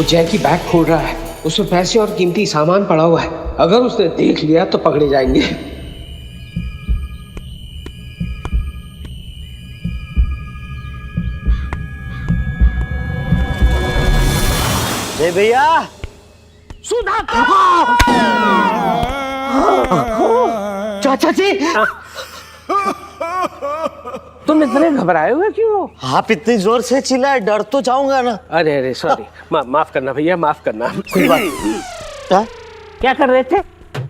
वो जय की बैग खोल रहा है, उसमें पैसे और कीमती सामान पड़ा हुआ है। अगर उसने देख लिया तो पकड़े जाएंगे। जय भैया, चाचा जी, तुम इतने घबराए हुए क्यों? आप इतनी जोर से चिल्लाए, डर तो जाऊंगा ना। अरे अरे सॉरी, माफ करना भैया, माफ करना। कोई बात। क्या कर रहे थे?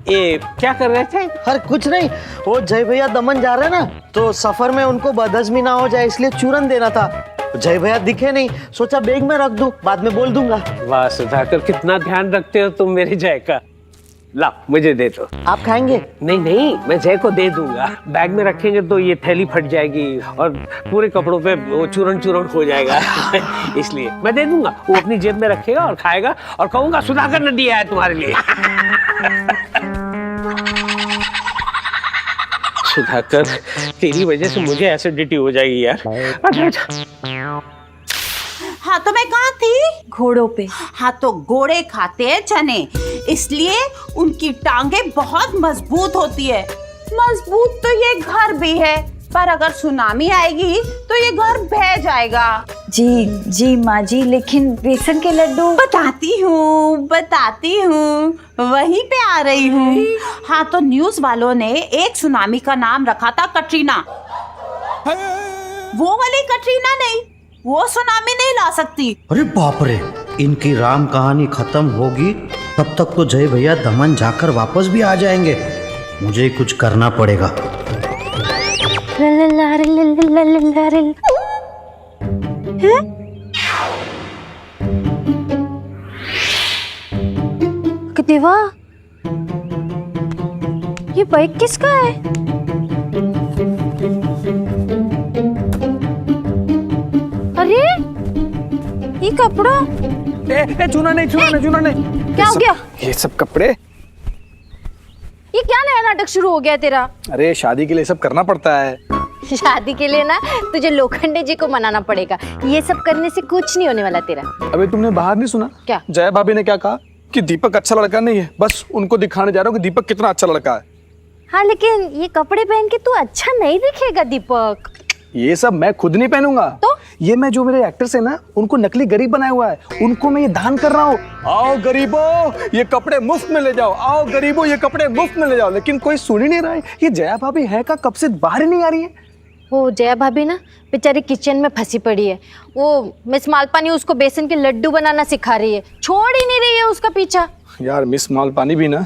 क्या कर रहे थे? अरे कुछ नहीं, वो जय भैया दमन जा रहे हैं ना, तो सफर में उनको बदहजमी ना हो जाए इसलिए चूरन देना था। जय भैया दिखे नहीं, सोचा बैग में रख दूं, बाद में बोल दूंगा। वाह सुधाकर, कितना ध्यान रखते हो तुम मेरे जय का। ला मुझे दे दो। आप खाएंगे? नहीं नहीं, मैं जय को दे दूंगा। बैग में रखेंगे तो ये थैली फट जाएगी और पूरे कपड़ों पे वो चूरन चूरन हो जाएगा। इसलिए मैं दे दूंगा, वो अपनी जेब में रखेगा और खाएगा और कहूंगा सुधाकर ने दिया है तुम्हारे लिए। सुधाकर, तेरी वजह से मुझे एसिडिटी हो जाएगी यार। अच्छा। हाँ तो मैं कहाँ थी? घोड़ों पे। हाँ तो घोड़े खाते हैं चने, इसलिए उनकी टांगे बहुत मजबूत होती है। मजबूत तो ये घर भी है, पर अगर सुनामी आएगी तो ये घर बह जाएगा। जी जी माँ जी, लेकिन बेसन के लड्डू। बताती हूँ, वहीं पे आ रही हूँ। हाँ तो न्यूज़ वालों ने एक सुनामी का नाम रखा था कटरीना। वो वाली कटरीना नहीं, वो सुनामी नहीं ला सकती। अरे बाप रे, इनकी राम कहानी खत्म होगी तब तक तो जय भैया दमन जाकर वापस भी आ जाएंगे। मुझे कुछ करना पड़ेगा। देवा, ये बाइक किसका है? अरे ये कपड़ा। चूना नहीं। क्या हो गया? ये सब कपड़े। ये क्या नया नाटक शुरू हो गया तेरा? अरे शादी के लिए सब करना पड़ता है। शादी के लिए ना तुझे लोखंडे जी को मनाना पड़ेगा। ये सब करने से कुछ नहीं होने वाला तेरा। अबे तुमने बाहर नहीं सुना? क्या? जया भाभी ने क्या कहा कि दीपक अच्छा लड़का नहीं है, बस उनको दिखाने जा रहा हूँ कि दीपक कितना अच्छा लड़का है। हाँ लेकिन ये कपड़े पहन के तू अच्छा नहीं दिखेगा दीपक। ये सब मैं खुद नहीं पहनूंगा। तो? ये मैं जो मेरे एक्टर्स है ना, उनको नकली गरीब बनाया हुआ है, उनको मैं ये दान कर रहा हूँ। आओ गरीबों, ये कपड़े मुफ्त में ले जाओ। आओ गरीबों, ये कपड़े मुफ्त में ले जाओ। लेकिन कोई सुन ही नहीं रहा है। ये जया भाभी है का कब से बाहर ही नहीं आ रही है। वो जया भाभी ना बेचारी किचन में फंसी पड़ी है। वो मिस मालपानी उसको बेसन के लड्डू बनाना सिखा रही है, छोड़ ही नहीं रही है उसका पीछा। यार मिस मालपानी भी ना।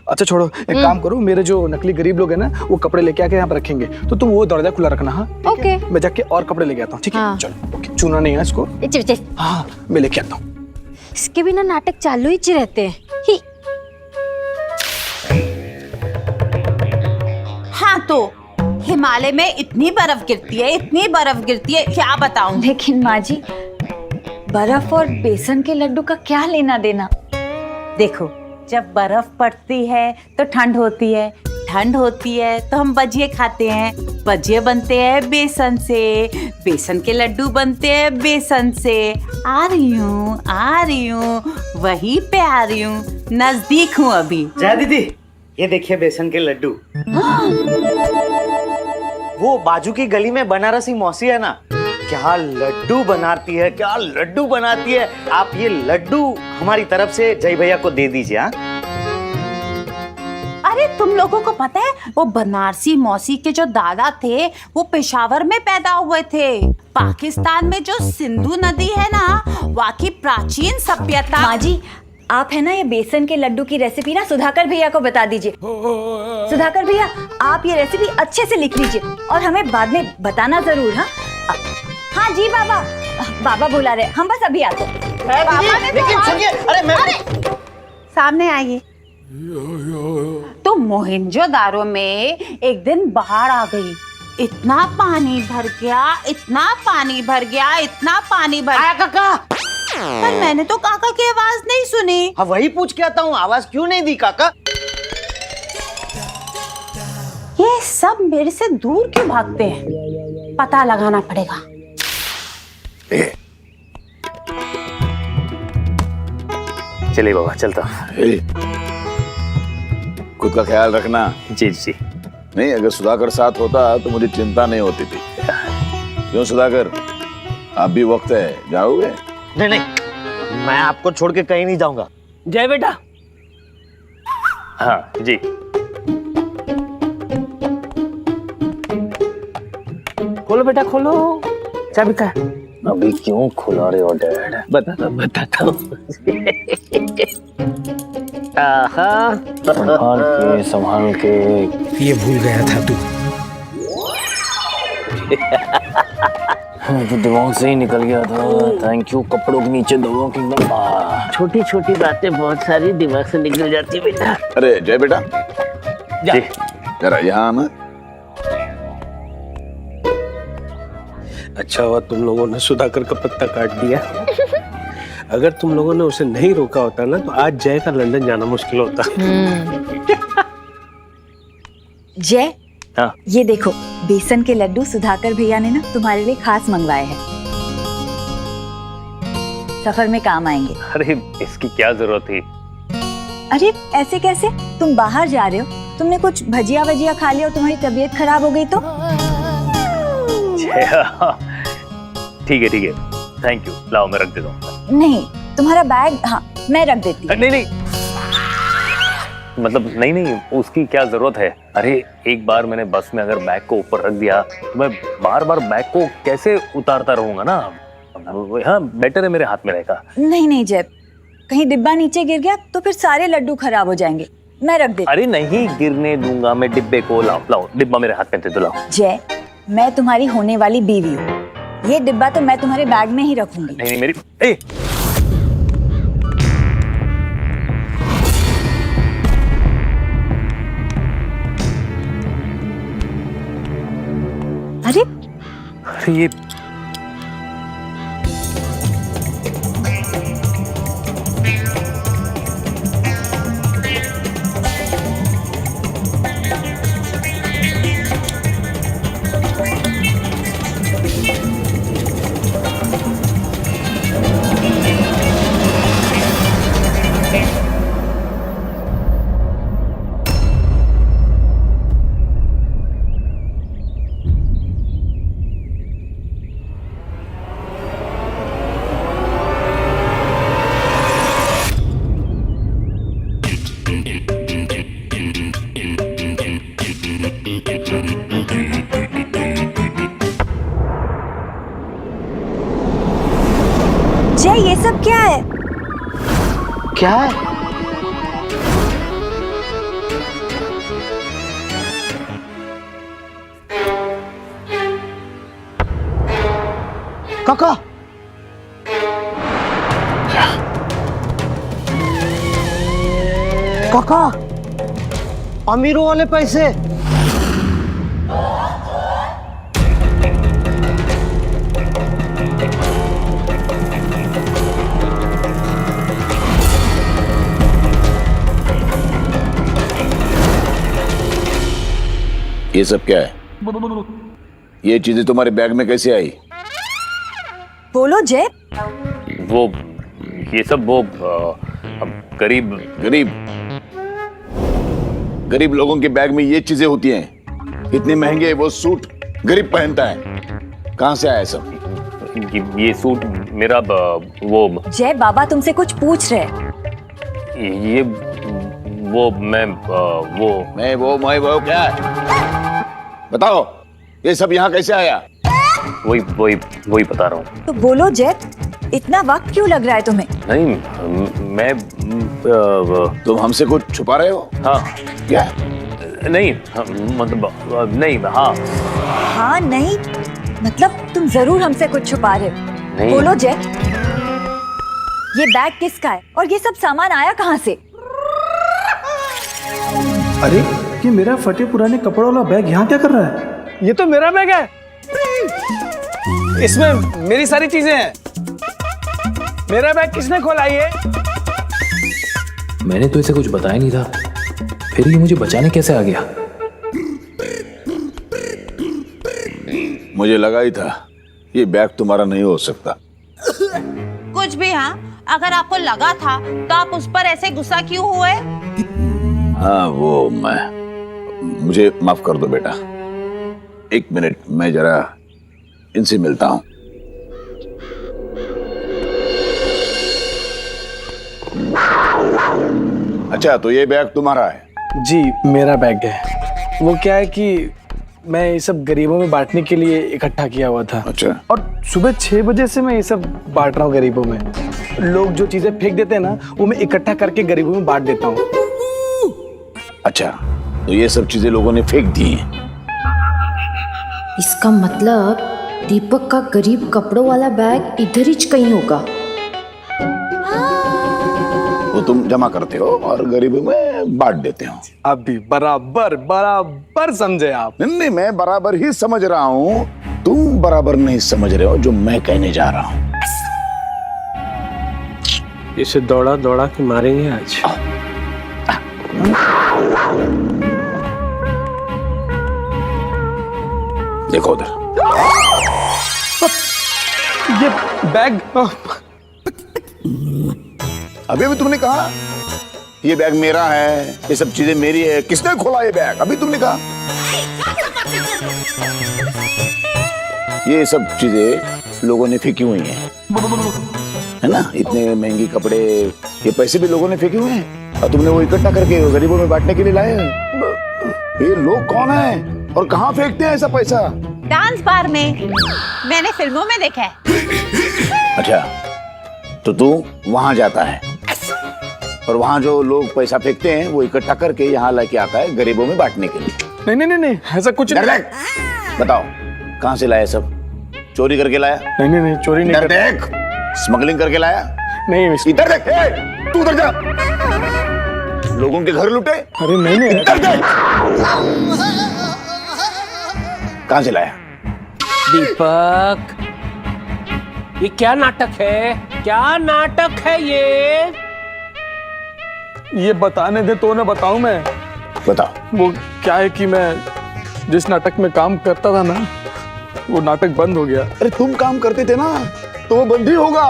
अच्छा छोड़ो, एक काम करो, मेरे जो नकली गरीब लोग हैं ना, वो कपड़े लेके आके यहाँ पर रखेंगे, तो तुम वो दरवाजा खुला रखना। हाँ ओके। मैं जाके और कपड़े लेके आता हूँ। ठीक है हाँ। चलो। ओके, चूना नहीं है इसको। हाँ मैं लेके आता हूँ। इसके बिना नाटक चालू ही रहते हैं। हाँ तो हिमालय में इतनी बर्फ गिरती है, क्या बताऊं। लेकिन माँ जी, बर्फ और बेसन के लड्डू का क्या लेना देना? देखो, जब बर्फ पड़ती है तो ठंड होती है तो हम भजिए खाते हैं। भजिए बनते हैं बेसन से, बेसन के लड्डू बनते हैं बेसन से। आ रही हूँ, वहीं पे आ रही हूँ, नजदीक हूँ अभी। जया दीदी, ये देखिए बेसन के लड्डू। वो बाजू की गली में बनारसी मौसी है ना, क्या लड्डू बनाती है। आप ये लड्डू हमारी तरफ से जय भैया को दे दीजिए। हाँ अरे तुम लोगों को पता है, वो बनारसी मौसी के जो दादा थे वो पेशावर में पैदा हुए थे। पाकिस्तान में जो सिंधु नदी है ना, वहाँ की प्राचीन सभ्यता। माँ जी, आप है ना ये बेसन के लड्डू की रेसिपी ना सुधाकर भैया को बता दीजिए। सुधाकर भैया, आप ये रेसिपी अच्छे से लिख लीजिए और हमें बाद में बताना जरूर। हाँ जी बाबा बुला रहे, हम बस अभी आते। लेकिन सुनिए, अरे सामने आइए। तो मोहनजोदारो में एक दिन बाढ़ आ गई। इतना पानी भर गया काका। पर मैंने तो काका की आवाज नहीं सुनी। हाँ वही पूछ के आता हूँ, आवाज क्यों नहीं दी काका? ये सब मेरे से दूर क्यों भागते हैं? पता लगाना पड़ेगा। चलिए बाबा, चलता। ए, खुद का ख्याल रखना। जी जी। नहीं, अगर सुधाकर साथ होता तो मुझे चिंता नहीं होती थी। क्यों सुधाकर, आप भी वक्त है, जाओगे? नहीं नहीं, मैं आपको छोड़ के कहीं नहीं जाऊंगा। जय बेटा। हाँ जी। खोलो बेटा खोलो, चाबी का। अभी क्यों खुला रहे हो डैड? बताता हूँ। आहा, संभाल के। ये भूल गया था तू। तो दिमाग से ही निकल गया था। Thank you. कपड़ों के नीचे दबाओ कि एकदम। छोटी छोटी बातें बहुत सारी दिमाग से निकल जाती बेटा। अरे जय बेटा, जा। जरा यहाँ आना। अच्छा हुआ तुम लोगों ने सुधाकर का पत्ता काट दिया। अगर तुम लोगों ने उसे नहीं रोका होता ना तो आज जय का लंदन जाना मुश्किल होता। जय, हाँ। ये देखो, बेसन के लड्डू सुधाकर भैया ने ना तुम्हारे लिए खास मंगवाए हैं। सफर में काम आएंगे। अरे इसकी क्या जरूरत थी? अरे ऐसे कैसे? तुम बाहर जा रहे हो, तुमने कुछ भजिया वजिया खा लिया और तुम्हारी तबीयत खराब हो गई तो? ठीक है, थैंक यू। लाओ मैं रख देता हूँ। नहीं, तुम्हारा बैग, हाँ मैं रख देती हूँ। नहीं, मतलब नहीं, उसकी क्या जरूरत है? अरे एक बार मैंने बस में अगर बैग को ऊपर रख दिया तो मैं बार बार बैग को कैसे उतारता रहूंगा ना। हाँ, बेटर है मेरे हाथ में रहेगा। नहीं जय, कहीं डिब्बा नीचे गिर गया तो फिर सारे लड्डू खराब हो जाएंगे। मैं रख देती। अरे नहीं गिरने दूंगा मैं डिब्बे को। लाओ डिब्बा मेरे हाथ में दे दो। लाओ। जय, मैं तुम्हारी होने वाली बीवी हूँ, ये डिब्बा तो मैं तुम्हारे बैग में ही रखूंगी। नहीं मेरी अरे ये जय, ये सब क्या है? क्या है? काका, काका, अमीरों वाले पैसे। ये सब क्या है? ये चीजें तुम्हारे बैग में कैसे आई? बोलो जय। वो ये सब वो गरीब गरीब लोगों के बैग में ये चीजें होती हैं। इतने महंगे वो सूट गरीब पहनता है। कहाँ से आया सब? ये सूट मेरा वो जय, बाबा तुमसे कुछ पूछ रहे। ये वो मैं वो क्या है? बताओ, ये सब यहाँ कैसे आया? वही बता रहा हूँ। तो बोलो जय, इतना वक्त क्यों लग रहा है तुम्हें? नहीं मैं तुम हमसे कुछ छुपा रहे हो? हाँ। क्या? नहीं मतलब नहीं। हाँ हाँ नहीं मतलब तुम जरूर हमसे कुछ छुपा रहे हो। नहीं। बोलो जय, ये बैग किसका है और ये सब सामान आया कहाँ से? अरे ये मेरा फटे पुराने कपड़ों वाला बैग यहाँ क्या कर रहा है? ये तो मेरा बैग है। इसमें मेरी सारी चीजें हैं। मेरा बैग किसने खोला ये? मैंने तो इसे कुछ बताया नहीं था, फिर ये मुझे बचाने कैसे आ गया? मुझे लगा ही था ये बैग तुम्हारा नहीं हो सकता। कुछ भी। हाँ, अगर आपको लगा था तो आप उस पर ऐसे गुस्सा क्यों हुए? हाँ वो मुझे माफ कर दो बेटा। एक मिनट, मैं जरा इनसे मिलता हूं। अच्छा, तो ये बैग तुम्हारा है? जी मेरा बैग है। वो क्या है कि मैं ये सब गरीबों में बांटने के लिए इकट्ठा किया हुआ था। अच्छा। और सुबह 6 बजे से मैं ये सब बांट रहा हूँ गरीबों में। लोग जो चीजें फेंक देते हैं ना, वो मैं इकट्ठा करके गरीबों में बांट देता हूँ। अच्छा, तो ये सब चीजें लोगों ने फेंक दी हैं। इसका मतलब दीपक का गरीब कपड़ों वाला बैग इधर ही कहीं होगा। वो तुम जमा करते हो और गरीबों में बांट देते हो। आप भी बराबर बराबर समझे आप। नहीं, मैं बराबर ही समझ रहा हूँ, तुम बराबर नहीं समझ रहे हो जो मैं कहने जा रहा हूँ। इसे दौड़ा दौड़ा के मारेंगे आज। देखो उधर, ये बैग अभी भी तुमने कहा ये बैग मेरा है, ये सब चीजें मेरी है। किसने खोला ये बैग? अभी तुमने कहा। ये सब चीजें लोगों ने फेंकी हुई हैं, है ना? इतने महंगे कपड़े, ये पैसे भी लोगों ने फेंके हुए हैं और तुमने वो इकट्ठा करके गरीबों में बांटने के लिए लाए हैं। ये लोग कौन है और कहाँ फेंकते हैं ऐसा पैसा? डांस बार में, मैंने फिल्मों में देखा है। अच्छा, तो तू वहां जाता है और वहां जो लोग पैसा फेंकते हैं वो इकट्ठा करके यहाँ लेके आता है गरीबों में बांटने के लिए। नहीं ऐसा कुछ नहीं। बताओ कहाँ से लाया सब? चोरी करके लाया? नहीं चोरी नहीं देख, स्मगलिंग करके लाया? नहीं। इधर देख, तू उधर जा। लोगों के घर लुटे? अरे नहीं इधर देख, कहाँ से लाया? दीपक, ये क्या नाटक है? क्या नाटक है ये? ये बताने दे तो ना बताऊं मैं। बताओ। वो क्या है कि मैं जिस नाटक में काम करता था ना, वो नाटक बंद हो गया। अरे तुम काम करते थे ना, तो वो बंद ही होगा।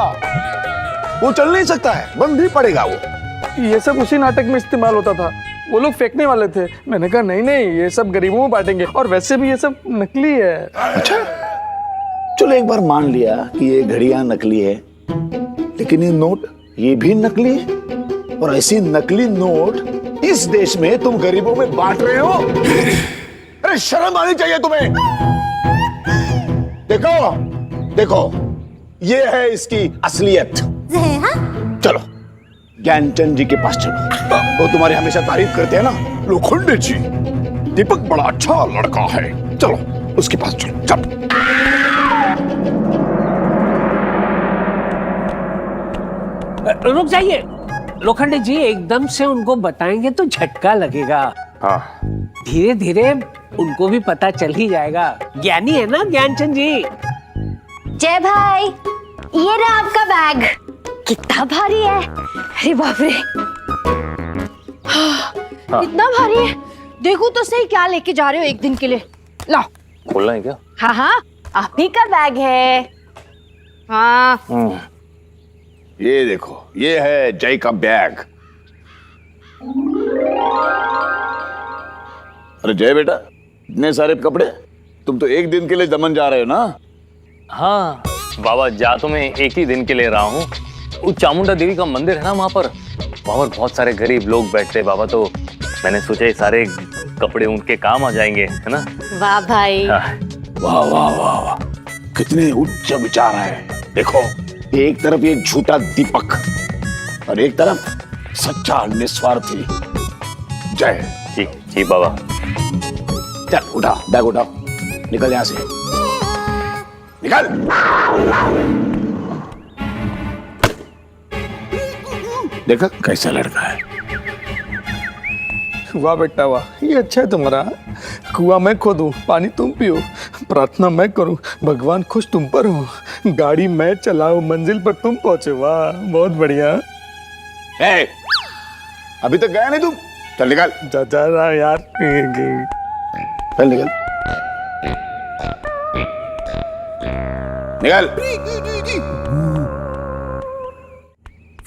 वो चल नहीं सकता है, बंद ही पड़ेगा वो। ये सब उसी नाटक में इस्तेमाल होता था। वो लोग फेंकने वाले थे, मैंने कहा नहीं ये सब गरीबों में बांटेंगे, और वैसे भी ये सब नकली है। अच्छा, चलो एक बार मान लिया कि ये घड़ियां नकली है, लेकिन ये नोट ये भी नकली है। और ऐसी नकली नोट इस देश में तुम गरीबों में बांट रहे हो? अरे शर्म आनी चाहिए तुम्हें। देखो, ये है इसकी असलियत। चलो ज्ञानचंद जी के पास चलो। वो तुम्हारी हमेशा तारीफ करते हैं ना, लोखंडे जी, दीपक बड़ा अच्छा लड़का है। चलो उसके पास चलो। रुक जाइए लोखंडे जी, एकदम से उनको बताएंगे तो झटका लगेगा। हाँ, धीरे धीरे उनको भी पता चल ही जाएगा। ज्ञानी है ना ज्ञानचंद जी। जय भाई, ये रहा आपका बैग। कितना भारी है, अरे बाप रे। इतना भारी है, देखो तो सही क्या लेके जा रहे हो एक दिन के लिए। लाओ। खोलना है क्या? हाँ आप ही का बैग है। हाँ ये देखो, ये है जय का बैग। अरे जय बेटा, इतने सारे कपड़े, तुम तो एक दिन के लिए दमन जा रहे हो ना? हाँ बाबा, जा तो मैं एक ही दिन के लिए रहा हूँ। वो चामुंडा देवी का मंदिर है ना, वहाँ पर बहुत सारे गरीब लोग बैठते हैं बाबा, तो मैंने सोचा ये सारे कपड़े उनके काम आ जाएंगे, है ना? वाह भाई। हाँ। वाह वाह वाह वाह, कितने उच्च विचार है। देखो, एक तरफ ये झूठा दीपक और एक तरफ सच्चा निस्वार्थी जय। जी बाबा। चल उठाओ, बैग उठाओ, निकल यहां से, निकल। देखा कैसा लड़का है। वाह बेटा वाह, ये अच्छा है तुम्हारा। कुआं मैं खोदूं, पानी तुम पियो, प्रार्थना मैं करूं, भगवान खुश तुम पर हो, गाड़ी मैं चलाऊं, मंजिल पर तुम पहुंचे। वाह, बहुत बढ़िया। ए, अभी तक गया नहीं तुम? चल निकल। जा रहा यार। चल निकल, निकल।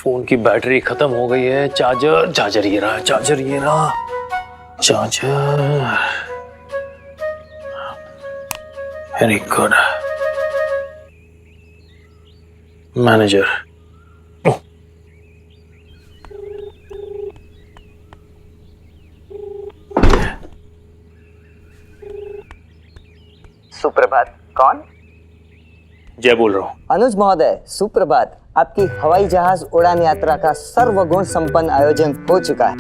फोन की बैटरी खत्म हो गई है। चार्जर ये रहा, चार्जर ये रहा, चार्जर। Very good. मैनेजर। सुप्रभात। कौन? जय बोल रहा हूँ। अनुज महोदय, सुप्रभात। आपकी हवाई जहाज उड़ान यात्रा का सर्वगुण संपन्न आयोजन हो चुका है।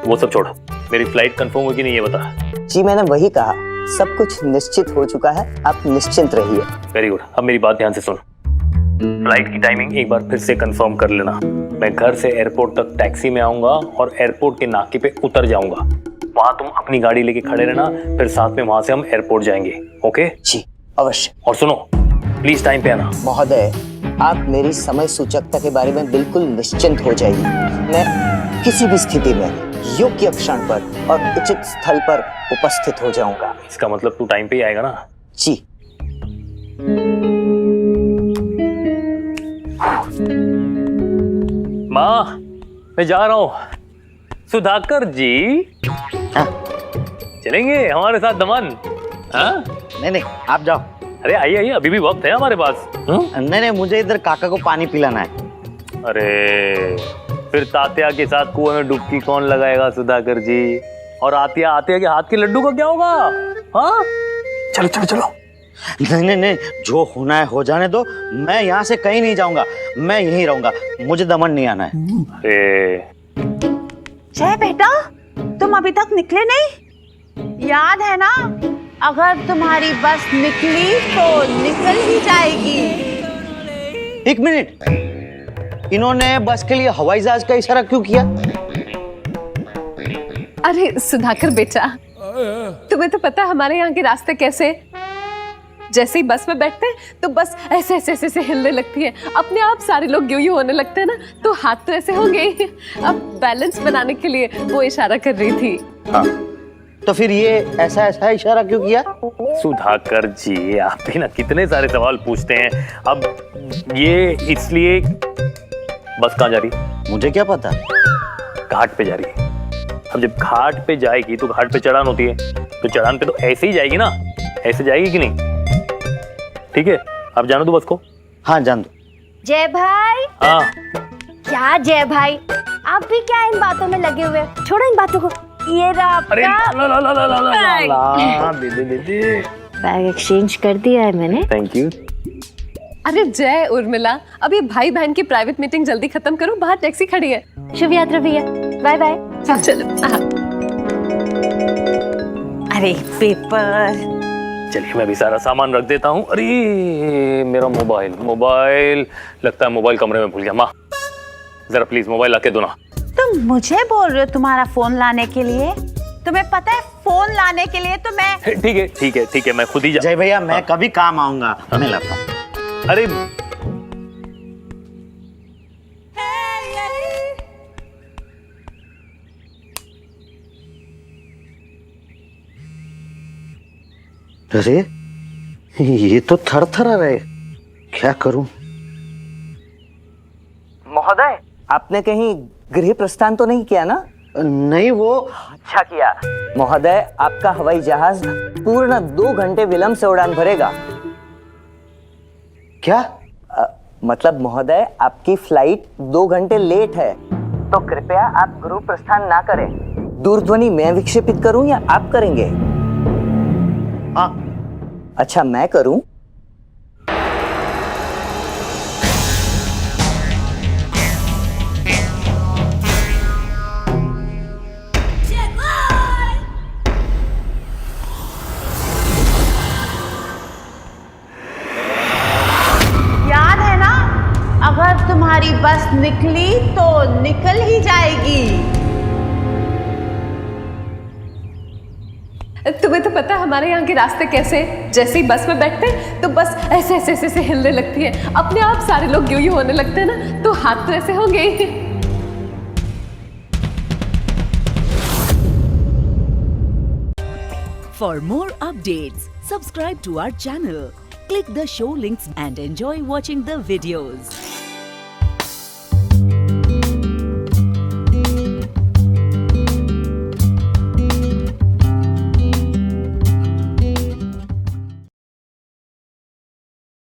वो सब छोड़, मेरी फ्लाइट कंफर्म होगी नहीं ये बता। जी मैंने वही कहा, सब कुछ निश्चित हो चुका है, आप निश्चिंत रहिए। Very good. अब मेरी बात ध्यान से सुन। फ्लाइट की टाइमिंग एक बार फिर से कंफर्म कर लेना। मैं घर से एयरपोर्ट तक टैक्सी में आऊंगा और एयरपोर्ट के नाके पे उतर जाऊंगा। वहां तुम अपनी गाड़ी लेके खड़े रहना, फिर साथ में वहां से हम एयरपोर्ट जाएंगे। ओके? जी अवश्य। और सुनो, प्लीज टाइम पे आना। महोदय, आप मेरी समय सूचकता के बारे में बिल्कुल निश्चिंत हो जाइए। मैं किसी भी स्थिति में योग्य क्षण पर और उचित स्थल पर उपस्थित हो जाऊंगा। इसका मतलब तू टाइम पे ही आएगा ना? जी। माँ, मैं जा रहा हूँ। सुधाकर जी, चलेंगे हमारे साथ दमन? हाँ? नहीं आप जाओ। अरे आइए आइए, अभी भी वक्त है हमारे पास। नहीं मुझे इधर काका को पानी पिलाना है। अरे फिर तात्या के साथ कुएं में डुबकी कौन लगाएगा सुधाकर जी? और आतिया के हाथ के लड्डू का क्या होगा? हाँ? चलो चलो चलो। नहीं जो होना है हो जाने दो। मैं यहाँ से कहीं नहीं जाऊंगा, मैं यहीं रहूंगा। मुझे दमन नहीं आना है। अरे जय बेटा, तुम अभी तक निकले नहीं? याद है ना, अगर तुम्हारी बस निकली तो निकल ही जाएगी। एक मिनट, इन्होंने बस के लिए हवाई जहाज का इशारा क्यों किया? अरे सुधाकर बेटा, तुम्हें तो पता है हमारे यहाँ के रास्ते कैसे। जैसे ही बस में बैठते हैं तो बस ऐसे ऐसे ऐसे हिलने लगती है, अपने आप सारे लोग यूं होने लगते हैं ना, तो हाथ तो ऐसे हो गए। अब बैलेंस बनाने के लिए वो इशारा कर रही थी। हाँ, तो फिर ये ऐसा इशारा क्यों किया? सुधाकर जी, आप भी ना कितने सारे सवाल पूछते हैं। अब ये इसलिए, बस कहाँ जा रही? मुझे क्या पता। घाट पे जा रही है। अब जब घाट पे जाएगी तो घाट पे चढ़ान होती है, तो चढ़ान पे तो ऐसे ही जाएगी ना, ऐसे जाएगी कि नहीं? ठीक है, अब जानो दो बस को। हाँ जान दो। जय भाई। हाँ क्या जय भाई, आप भी क्या इन बातों में लगे हुए? छोड़ो इन बातों को। ये रहा अरे बैग एक्सचेंज कर दिया है मैंने। Thank you. अरे जय उर्मिला, अब ये भाई बहन की प्राइवेट मीटिंग जल्दी खत्म करो, बाहर टैक्सी खड़ी है। शुभ यात्रा भैया, बाय बाय। चलो। अरे पेपर। चलिए मैं भी सारा सामान रख देता हूँ। अरे मेरा मोबाइल लगता है मोबाइल कमरे में भूल गया। माँ जरा प्लीज मोबाइल लाके दो ना। तुम मुझे बोल रहे हो तुम्हारा फोन लाने के लिए? तुम्हें पता है फोन लाने के लिए तो मैं। ठीक है मैं खुद ही जय भैया, मैं कभी काम आऊंगा, मैं लाता हूँ। अरे अरे ये तो थरथरा रहे, क्या करूं? महोदय, आपने कहीं गृह प्रस्थान तो नहीं किया ना? नहीं, वो अच्छा किया। महोदय, आपका हवाई जहाज पूर्ण 2 घंटे विलंब से उड़ान भरेगा। क्या? मतलब महोदय, आपकी फ्लाइट 2 घंटे लेट है, तो कृपया आप गृह प्रस्थान ना करें। दूरध्वनि मैं विक्षेपित करूं या आप करेंगे? हाँ। अच्छा, मैं करूं? याद है ना, अगर तुम्हारी बस निकली तो निकल ही जाएगी। तुम्हें तो पता है हमारे यहाँ के रास्ते कैसे। जैसे ही बस में बैठते हैं तो बस ऐसे ऐसे ऐसे हिलने लगती है, अपने आप सारे लोग यूं होने लगते हैं ना, तो हाथ तो ऐसे हो गए। For more updates, subscribe to our channel, click the show links and enjoy watching the videos.